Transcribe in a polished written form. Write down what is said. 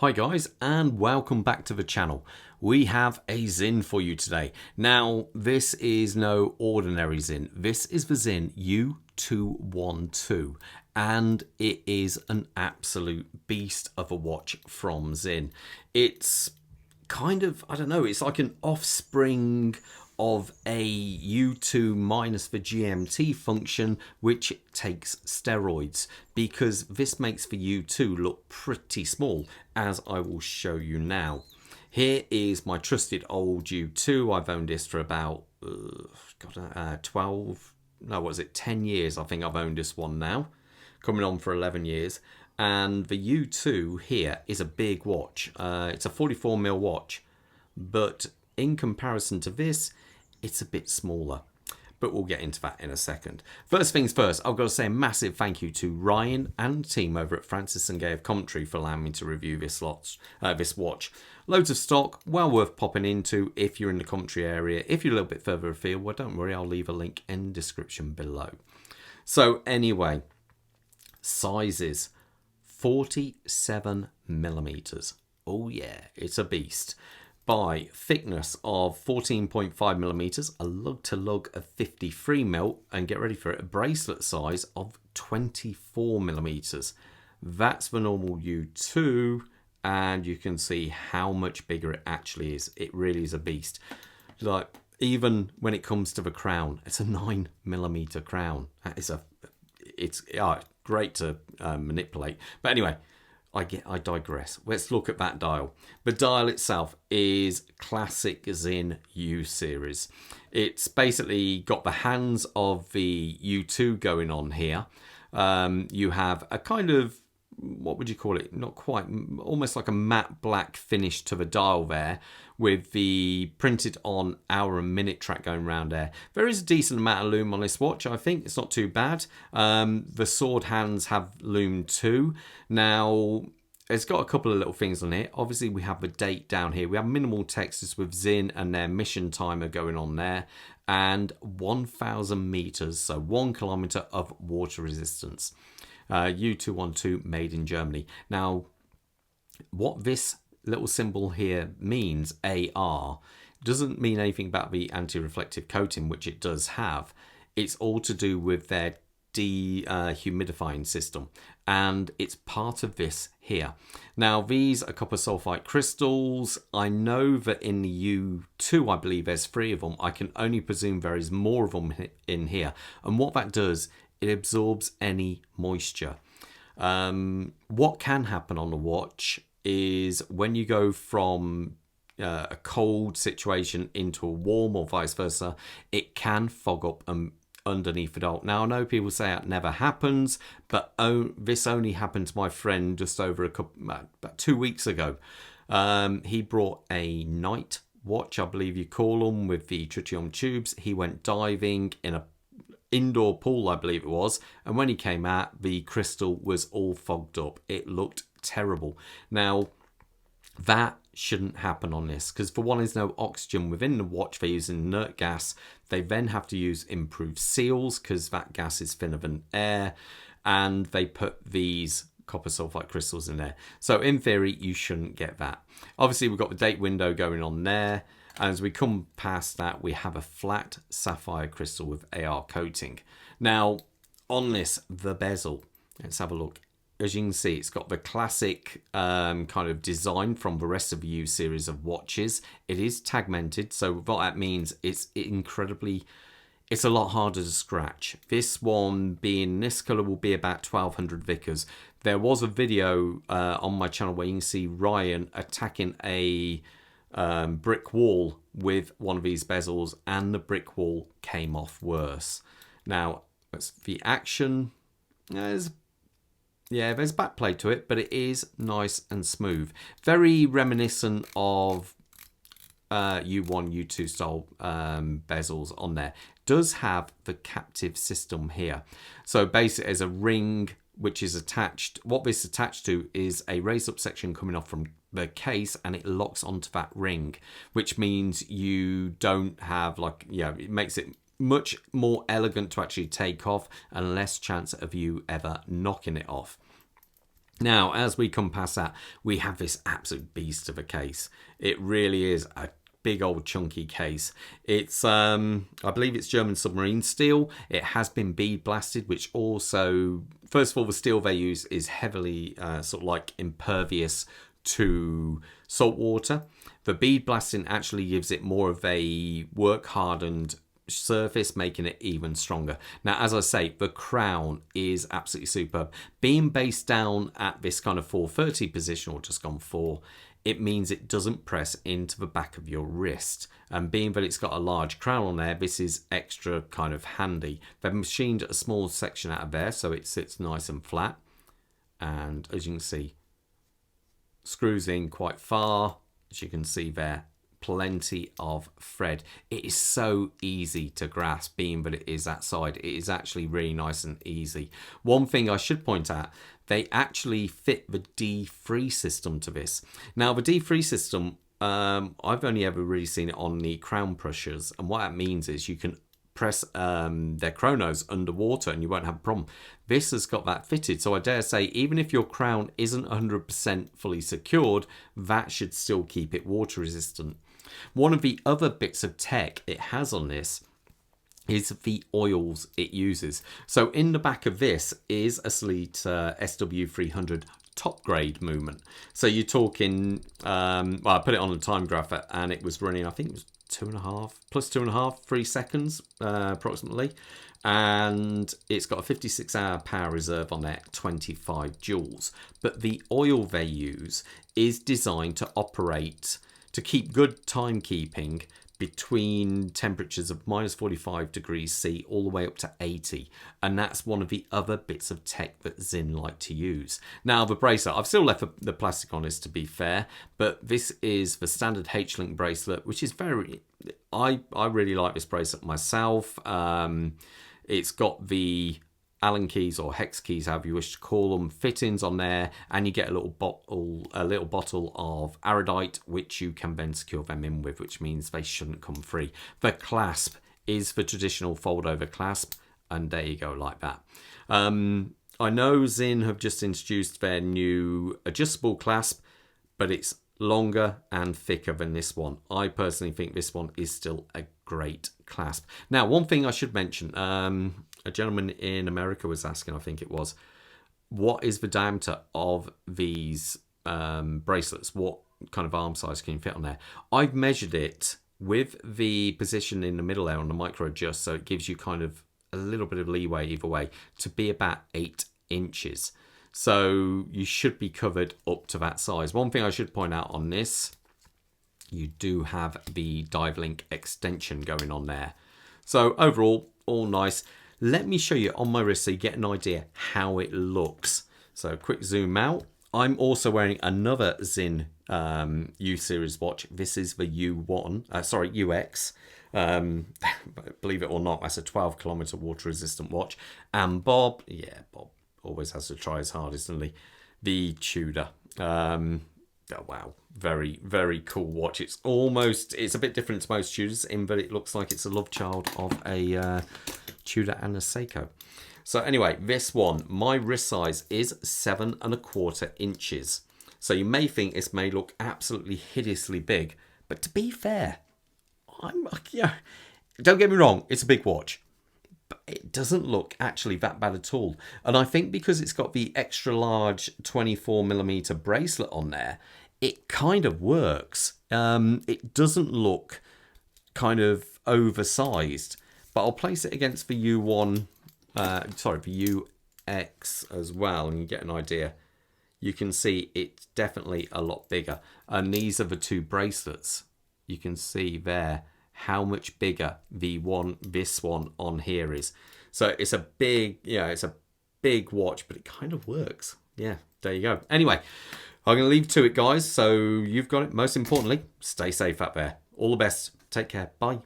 Hi guys, and welcome back to the channel. We have a Sinn for you today. Now, this is no ordinary Sinn. This is the Sinn U212, and it is an absolute beast of a watch from Sinn. It's kind of, I don't know, it's like an offspring of a U2 minus the GMT function, which takes steroids, because this makes the U2 look pretty small, as I will show you now. Here is my trusted old U2. I've owned this for about 10 years. I think I've owned this one now, coming on for 11 years. And the U2 here is a big watch. It's a 44mm watch, but in comparison to this, it's a bit smaller, but we'll get into that in a second. First things first, I've got to say a massive thank you to Ryan and the team over at Francis Gaye of Coventry for allowing me to review this watch. Loads of stock, well worth popping into if you're in the Coventry area. If you're a little bit further afield, well, don't worry, I'll leave a link in the description below. So anyway, sizes, 47mm. Oh yeah, it's a beast. By thickness of 14.5mm, a lug-to-lug of 53mm, and get ready for it, a bracelet size of 24mm. That's the normal U2, and you can see how much bigger it actually is. It really is a beast. Like, even when it comes to the crown, it's a 9mm crown. It's great to manipulate. But anyway, I digress. Let's look at that dial. The dial itself is classic Sinn U series. It's basically got the hands of the U2 going on here. You have a kind of, what would you call it? Not quite, almost like a matte black finish to the dial there, with the printed on hour and minute track going around there. There is a decent amount of loom on this watch, I think. It's not too bad. The sword hands have loom too. Now, it's got a couple of little things on it. Obviously, we have the date down here. We have minimal textures with Sinn and their mission timer going on there. And 1,000 meters, so 1 kilometer of water resistance. U212 made in Germany. Now, what this little symbol here means, AR, doesn't mean anything about the anti-reflective coating, which it does have. It's all to do with their dehumidifying system, and it's part of this here. Now, these are copper sulfite crystals. I know that in the U2, I believe there's 3 of them. I can only presume there is more of them in here, and what that does, it absorbs any moisture. What can happen on the watch is when you go from a cold situation into a warm or vice versa, it can fog up underneath the dial. Now, I know people say that never happens, but this only happened to my friend just over about 2 weeks ago. He brought a night watch, I believe you call them, with the tritium tubes. He went diving in a indoor pool, I believe it was, and when he came out, the crystal was all fogged up. It looked terrible. Now, that shouldn't happen on this, because for one, there's no oxygen within the watch. They're using inert gas. They then have to use improved seals, because that gas is thinner than air, and they put these copper sulfite crystals in there. So in theory, you shouldn't get that. Obviously, we've got the date window going on there. And as we come past that, we have a flat sapphire crystal with AR coating. Now, on this, the bezel, let's have a look. As you can see, it's got the classic kind of design from the rest of the U series of watches. It is tagmented, so what that means is it's a lot harder to scratch. This one, being this colour, will be about 1200 Vickers. There was a video on my channel where you can see Ryan attacking a brick wall with one of these bezels, and the brick wall came off worse. Now, the action, there's backplay to it, but it is nice and smooth. Very reminiscent of U1, U2 style bezels on there. Does have the captive system here. So basically, there's a ring which is attached. What this is attached to is a raised up section coming off from the case, and it locks onto that ring, which means you don't have it makes it much more elegant to actually take off, and less chance of you ever knocking it off. Now, as we come past that, we have this absolute beast of a case. It really is a big old chunky case. It's I believe it's German Submarine Steel. It has been bead blasted, which also, first of all, the steel they use is heavily sort of like impervious to salt water. The bead blasting actually gives it more of a work hardened surface, making it even stronger. Now, as I say, the crown is absolutely superb. Being based down at this kind of 430 position, or just gone 4, it means it doesn't press into the back of your wrist. And being that it's got a large crown on there, this is extra kind of handy. They've machined a small section out of there, so it sits nice and flat. And as you can see, screws in quite far. As you can see there, plenty of thread. It is so easy to grasp, being that it is that side. It is actually really nice and easy. One thing I should point out, they actually fit the D3 system to this. Now, the D3 system, I've only ever really seen it on the crown pushers, and what that means is you can press their chronos underwater and you won't have a problem. This has got that fitted, so I dare say even if your crown isn't 100% fully secured, that should still keep it water resistant. One of the other bits of tech it has on this is the oils it uses. So in the back of this is a Sleet SW300 top grade movement. So you're talking, well, I put it on a time graph and it was running, I think it was 2.5, 3 seconds approximately. And it's got a 56-hour power reserve on there, 25 joules. But the oil they use is designed to operate, to keep good timekeeping between temperatures of minus 45 degrees C all the way up to 80. And that's one of the other bits of tech that Sinn like to use. Now, the bracelet, I've still left the plastic on this to be fair, but this is the standard H-link bracelet, which is very, I really like this bracelet myself. It's got the Allen keys or hex keys, however you wish to call them, fittings on there, and you get a little bottle of Ar-Dehumidifying, which you can then secure them in with, which means they shouldn't come free. The clasp is the traditional fold-over clasp, and there you go, like that. I know Sinn have just introduced their new adjustable clasp, but it's longer and thicker than this one. I personally think this one is still a great clasp. Now, one thing I should mention, a gentleman in America was asking, I think it was, what is the diameter of these bracelets? What kind of arm size can you fit on there? I've measured it with the position in the middle there on the micro adjust, so it gives you kind of a little bit of leeway either way, to be about 8 inches. So you should be covered up to that size. One thing I should point out on this, you do have the dive link extension going on there. So overall, all nice. Let me show you on my wrist so you get an idea how it looks. So quick zoom out. I'm also wearing another Sinn U series watch. This is the UX. Believe it or not, that's a 12-kilometer water resistant watch. And Bob always has to try his hardest, doesn't he? The Tudor. Oh, wow, very, very cool watch. It's a bit different to most Tudors in that it looks like it's a love child of a Tudor and a Seiko. So anyway, this one, my wrist size is 7.25 inches. So you may think this may look absolutely hideously big, but to be fair, don't get me wrong, it's a big watch. It doesn't look actually that bad at all. And I think because it's got the extra large 24mm bracelet on there, it kind of works. It doesn't look kind of oversized, but I'll place it against the the UX as well, and you get an idea. You can see it's definitely a lot bigger. And these are the two bracelets. You can see there how much bigger this one on here is. So it's a big, it's a big watch, but it kind of works. Yeah, there you go. Anyway, I'm going to leave to it, guys. So you've got it. Most importantly, stay safe out there. All the best. Take care. Bye.